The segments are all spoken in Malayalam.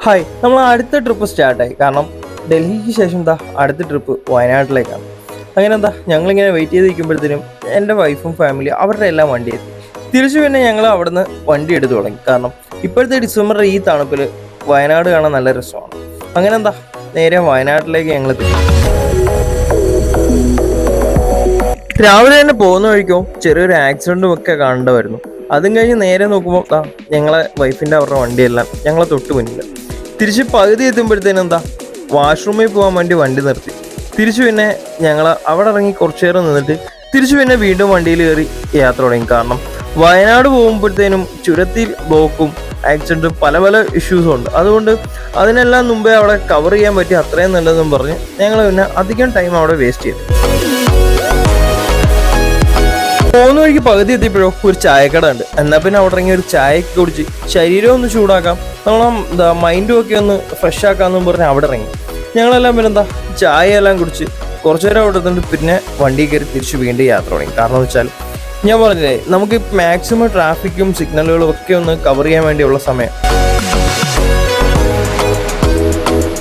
ഹായ്, നമ്മൾ അടുത്ത ട്രിപ്പ് സ്റ്റാർട്ടായി. കാരണം ഡൽഹിക്ക് ശേഷം അടുത്ത ട്രിപ്പ് വയനാട്ടിലേക്കാണ്. അങ്ങനെ ഞങ്ങളിങ്ങനെ വെയിറ്റ് ചെയ്ത് നിൽക്കുമ്പോഴത്തേനും എൻ്റെ വൈഫും ഫാമിലി അവരുടെ എല്ലാം വണ്ടി എത്തി. തിരിച്ചു പിന്നെ ഞങ്ങൾ അവിടുന്ന് വണ്ടി എടുത്തു തുടങ്ങി. കാരണം ഇപ്പോഴത്തെ ഡിസംബർ ഈ തണുപ്പിൽ വയനാട് കാണാൻ നല്ല രസമാണ്. അങ്ങനെ നേരെ വയനാട്ടിലേക്ക് ഞങ്ങൾ എത്തി. രാവിലെ തന്നെ പോകുന്ന വഴിക്കോ ചെറിയൊരു ആക്സിഡൻറ്റും ഒക്കെ കാണേണ്ടതായിരുന്നു. അതും കഴിഞ്ഞ് നേരെ നോക്കുമ്പോൾ ഞങ്ങളെ വൈഫിൻ്റെ അവരുടെ വണ്ടിയെല്ലാം ഞങ്ങളെ തൊട്ട് മുന്നിൽ. തിരിച്ച് പകുതി എത്തുമ്പോഴത്തേനും വാഷ്റൂമിൽ പോകാൻ വേണ്ടി വണ്ടി നിർത്തി. തിരിച്ചു പിന്നെ ഞങ്ങൾ അവിടെ ഇറങ്ങി കുറച്ചു നേരം നിന്നിട്ട് തിരിച്ചു പിന്നെ വീണ്ടും വണ്ടിയിൽ കയറി യാത്ര തുടങ്ങി. കാരണം വയനാട് പോകുമ്പോഴത്തേനും ചുരത്തിൽ ബ്ലോക്കും ആക്സിഡൻറ്റും പല പല ഇഷ്യൂസും ഉണ്ട്. അതുകൊണ്ട് അതിനെല്ലാം മുമ്പേ അവിടെ കവർ ചെയ്യാൻ പറ്റി അത്രയും നല്ലതെന്നും പറഞ്ഞ് ഞങ്ങൾ പിന്നെ അധികം ടൈം അവിടെ വേസ്റ്റ് ചെയ്തു. പോകുന്ന വഴിക്ക് പകുതി എത്തിയപ്പോഴോ ഒരു ചായക്കട ഉണ്ട്. എന്നാൽ പിന്നെ അവിടെ ഇറങ്ങി ഒരു ചായയൊക്കെ കുടിച്ച് ശരീരം ഒന്ന് ചൂടാക്കാം, നമ്മളെ മൈൻഡും ഒക്കെ ഒന്ന് ഫ്രഷ് ആക്കാമെന്നും പറഞ്ഞ് അവിടെ ഇറങ്ങി. ഞങ്ങളെല്ലാം പിന്നെ ചായയെല്ലാം കുടിച്ച് കുറച്ചു നേരം അവിടെ എത്തുന്നുണ്ട്. പിന്നെ വണ്ടി കയറി തിരിച്ച് വീണ്ടും യാത്ര തുടങ്ങി. കാരണം എന്ന് വെച്ചാൽ ഞാൻ പറഞ്ഞില്ലേ, നമുക്ക് മാക്സിമം ട്രാഫിക്കും സിഗ്നലുകളും ഒക്കെ ഒന്ന് കവർ ചെയ്യാൻ വേണ്ടിയുള്ള സമയം.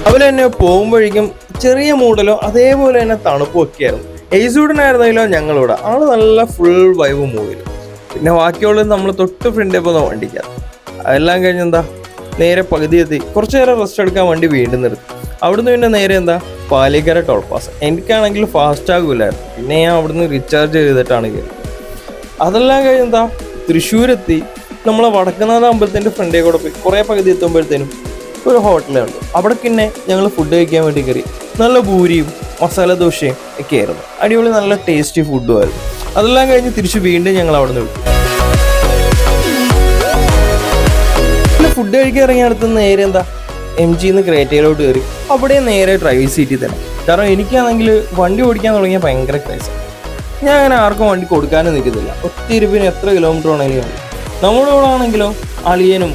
അതുപോലെ തന്നെ പോകുമ്പോഴേക്കും ചെറിയ മൂടലോ അതേപോലെ തന്നെ തണുപ്പും ഒക്കെയായിരുന്നു. എയ്സൂടനായിരുന്നല്ലോ ഞങ്ങളിവിടെ ആള് നല്ല ഫുൾ വൈബ് മൂവിൽ. പിന്നെ ബാക്കിയുള്ളത് നമ്മൾ തൊട്ട് ഫ്രണ്ടിൽ പോകുന്ന വണ്ടിക്കാണ്. അതെല്ലാം കഴിഞ്ഞ് നേരെ പകുതി എത്തി കുറച്ചു നേരം റെസ്റ്റ് എടുക്കാൻ വേണ്ടി വീണ്ടും നിർത്തി. അവിടുന്ന് പിന്നെ നേരെ പാലിക്കര ടോൾ പാസ്. എനിക്കാണെങ്കിൽ ഫാസ്റ്റ് ആകൂലായിരുന്നു. പിന്നെ ഞാൻ അവിടുന്ന് റീചാർജ് ചെയ്തിട്ടാണ് കയറി. അതെല്ലാം കഴിഞ്ഞ് തൃശ്ശൂരെത്തി. നമ്മളെ വടക്കുന്നാഥ അമ്പലത്തിൻ്റെ ഫ്രണ്ടിൽ കൂടെ പോയി കുറേ പകുതി എത്തുമ്പോഴത്തേനും ഒരു ഹോട്ടലുണ്ട്. അവിടെ പിന്നെ ഞങ്ങൾ ഫുഡ് കഴിക്കാൻ വേണ്ടി കയറി. നല്ല ഭൂരിയും മസാല ദോശയും ഒക്കെ ആയിരുന്നു. അടിപൊളി നല്ല ടേസ്റ്റി ഫുഡും ആയിരുന്നു. അതെല്ലാം കഴിഞ്ഞ് തിരിച്ച് വീണ്ടും ഞങ്ങൾ അവിടെ നിന്ന് വിട്ടു. പിന്നെ ഫുഡ് കഴിക്കാൻ ഇറങ്ങിയ അടുത്ത് നേരെ MGന്ന് ക്രേറ്റയിലോട്ട് കയറി. അവിടെ നേരെ ഡ്രൈവിംഗ് സീറ്റിൽ തന്നെ. കാരണം എനിക്കാണെങ്കിൽ വണ്ടി ഓടിക്കാൻ തുടങ്ങിയാൽ ഭയങ്കര ക്രൈസാണ്. ഞാൻ അങ്ങനെ ആർക്കും വണ്ടി കൊടുക്കാനും നിൽക്കുന്നില്ല. ഒത്തിരിപ്പിന് എത്ര കിലോമീറ്റർ ആണെങ്കിലും ഉണ്ട്. നമ്മുടെ കൂടെ ആണെങ്കിലോ അളിയനും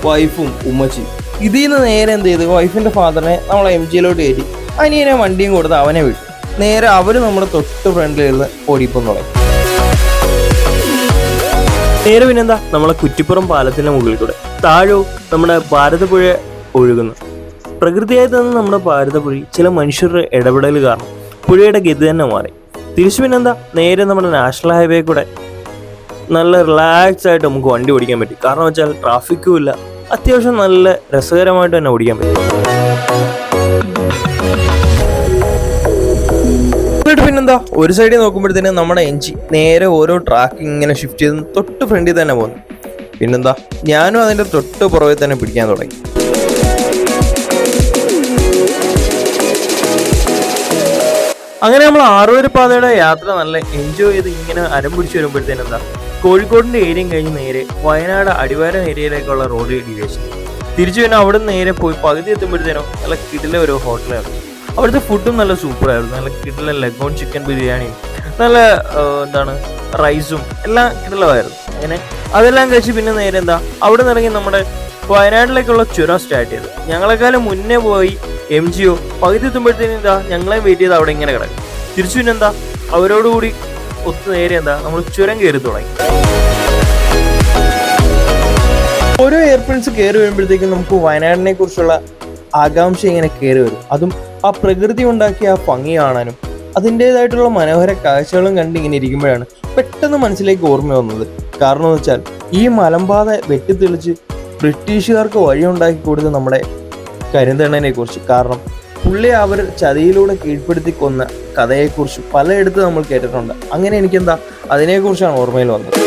വൈഫും ഉമ്മച്ചി. ഇതിൽ നിന്ന് നേരെ എന്ത് ചെയ്ത് വൈഫിൻ്റെ ഫാദറിനെ നമ്മളെ MGയിലോട്ട് കയറ്റി അനിയനെ വണ്ടിയും കൊടുത്ത് അവനെ വിട്ടു. നേരെ അവർ നമ്മുടെ തൊട്ട് ഫ്രണ്ടിലിരുന്ന് ഓടിപ്പം തുടങ്ങി. നേരെ പിന്നെന്താ നമ്മളെ കുറ്റിപ്പുറം പാലത്തിൻ്റെ മുകളിൽ കൂടെ താഴോ നമ്മുടെ ഭാരതപ്പുഴ ഒഴുകുന്നു. പ്രകൃതിയായി തന്നെ നമ്മുടെ ഭാരതപ്പുഴ ചില മനുഷ്യരുടെ ഇടപെടൽ കാരണം പുഴയുടെ ഗതി തന്നെ മാറി. തിരിച്ചു പിന്നെന്താ നേരെ നമ്മുടെ നാഷണൽ ഹൈവേ കൂടെ നല്ല റിലാക്സ് ആയിട്ട് നമുക്ക് വണ്ടി ഓടിക്കാൻ പറ്റി. കാരണം വെച്ചാൽ ട്രാഫിക്കും ഇല്ല, അത്യാവശ്യം നല്ല രസകരമായിട്ട് തന്നെ ഓടിക്കാൻ പറ്റും. പിന്നെന്താ ഒരു സൈഡിൽ നോക്കുമ്പോഴത്തേനും നമ്മുടെ എഞ്ചി നേരെ ഓരോ ട്രാക്ക് ഇങ്ങനെ ഷിഫ്റ്റ് ചെയ്ത് തൊട്ട് ഫ്രണ്ടിൽ തന്നെ പോകുന്നു. പിന്നെന്താ ഞാനും അതിൻ്റെ തൊട്ട് പുറകെ തന്നെ പിടിക്കാൻ തുടങ്ങി. അങ്ങനെ നമ്മൾ ആറുവരി പാതയുടെ യാത്ര നല്ല എൻജോയ് ചെയ്ത് ഇങ്ങനെ അരം പിടിച്ച് വരുമ്പോഴത്തേനെന്താ കോഴിക്കോടിൻ്റെ ഏരിയയും കഴിഞ്ഞ് നേരെ വയനാട് അടിവാരം ഏരിയയിലേക്കുള്ള റോഡ് ഡീവിയേഷൻ. തിരിച്ചു പിന്നെ അവിടെ നിന്ന് നേരെ പോയി പകുതി എത്തുമ്പോഴത്തേനോ നല്ല കിടില ഒരു ഹോട്ടലായിരുന്നു. അവിടുത്തെ ഫുഡും നല്ല സൂപ്പറായിരുന്നു. നല്ല കിടില ലഗോൺ ചിക്കൻ ബിരിയാണിയും നല്ല റൈസും എല്ലാം കിടിലമായിരുന്നു. അങ്ങനെ അതെല്ലാം കഴിച്ച് പിന്നെ നേരെ അവിടെ നിന്ന് ഇറങ്ങി നമ്മുടെ വയനാട്ടിലേക്കുള്ള ചുരം സ്റ്റാർട്ട് ചെയ്തു. ഞങ്ങളെക്കാളും മുന്നേ പോയി MGO പകുതി എത്തുമ്പോഴത്തേനും ഞങ്ങളെ വെയിറ്റ് ചെയ്ത് അവിടെ ഇങ്ങനെ കിടക്കും. തിരിച്ചു പിന്നെ അവരോടുകൂടി ഒത്തു നേരെ നമ്മൾ ചുരം കയറി തുടങ്ങി. ഓരോ എയർപോർട്ട്സ് കയറി വരുമ്പോഴത്തേക്കും നമുക്ക് വയനാടിനെ കുറിച്ചുള്ള ആകാംക്ഷ ഇങ്ങനെ കയറി വരും. അതും ആ പ്രകൃതി ഉണ്ടാക്കിയ ആ ഭംഗി കാണാനും അതിൻ്റെതായിട്ടുള്ള മനോഹര കാഴ്ചകളും കണ്ട് ഇങ്ങനെ ഇരിക്കുമ്പോഴാണ് പെട്ടെന്ന് മനസ്സിലേക്ക് ഓർമ്മ വന്നത്. കാരണം എന്ന് വെച്ചാൽ ഈ മലമ്പാത വെട്ടിത്തെളിച്ച് ബ്രിട്ടീഷുകാർക്ക് വഴിയുണ്ടാക്കി കൊടുത്ത നമ്മുടെ കരിന്തണ്ണനെ കുറിച്ച്. കാരണം പുള്ളി അവർ ചതിയിലൂടെ കീഴ്പ്പെടുത്തി കൊന്ന കഥയെക്കുറിച്ച് പലയിടത്ത് നമ്മൾ കേട്ടിട്ടുണ്ട്. അങ്ങനെ എനിക്കെന്താ അതിനെക്കുറിച്ചാണ് ഓർമ്മയിൽ വന്നത്.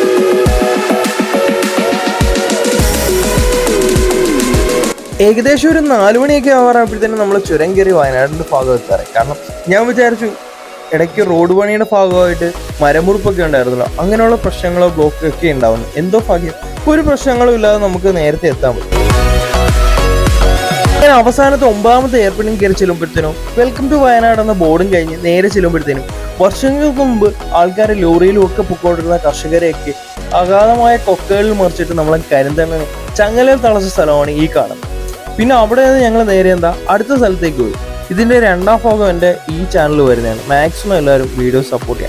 ഏകദേശം ഒരു 4 മണിയൊക്കെ ആവാറായപ്പോഴത്തേനും നമ്മൾ ചുരം കയറി വയനാടിൻ്റെ ഭാഗം എത്താറായി. കാരണം ഞാൻ വിചാരിച്ചു ഇടയ്ക്ക് റോഡ് പണിയുടെ ഭാഗമായിട്ട് മരമുറിപ്പൊക്കെ ഉണ്ടായിരുന്നല്ലോ, അങ്ങനെയുള്ള പ്രശ്നങ്ങളോ ബ്ലോക്കോ ഒക്കെ ഉണ്ടാവുന്നു. എന്തോ ഭാഗ്യം ഒരു പ്രശ്നങ്ങളും ഇല്ലാതെ നമുക്ക് നേരത്തെ എത്താൻ പറ്റും. അങ്ങനെ അവസാനത്തെ 9ാമത്തെ എയർപോർട്ടിൽ കയറി ചെല്ലുമ്പോഴത്തേനും വെൽക്കം ടു വയനാട് എന്ന ബോർഡും കഴിഞ്ഞ് നേരെ ചെല്ലുമ്പോഴത്തേനും വർഷങ്ങൾക്ക് മുമ്പ് ആൾക്കാർ ലോറിയിലും ഒക്കെ പൊക്കോണ്ടിരുന്ന കർഷകരെയൊക്കെ അഗാധമായ കൊക്കകളിൽ മറിച്ചിട്ട് നമ്മളെ കരിന്തണ്ണനെ ചങ്ങലയിൽ തളച്ച സ്ഥലമാണ് ഈ കാണുന്നത്. പിന്നെ അവിടെ നിന്ന് ഞങ്ങൾ നേരെ അടുത്ത സ്ഥലത്തേക്ക് പോയി. ഇതിൻ്റെ 2ാം ഭാഗം എൻ്റെ ഈ ചാനൽ വരുന്നതാണ്. മാക്സിമം എല്ലാവരും വീഡിയോ സപ്പോർട്ട് ചെയ്യാം.